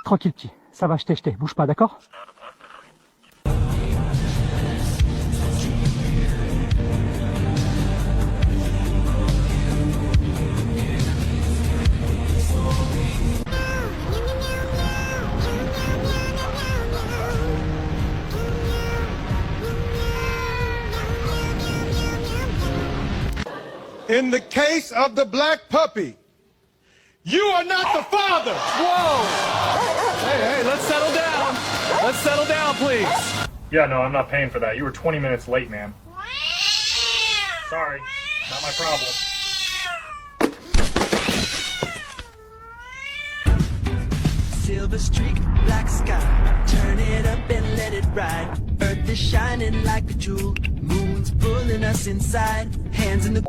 Tranquille petit, ça va, je t'ai, bouge pas, d'accord? In the case of the black puppy, you are not the father. Whoa! Hey, let's settle down. Let's settle down, please. Yeah, no, I'm not paying for that. You were 20 minutes late, man. Sorry, not my problem. Silver streak, black sky, turn it up and let it ride. Earth is shining like a jewel, moon's pulling us inside, hands in the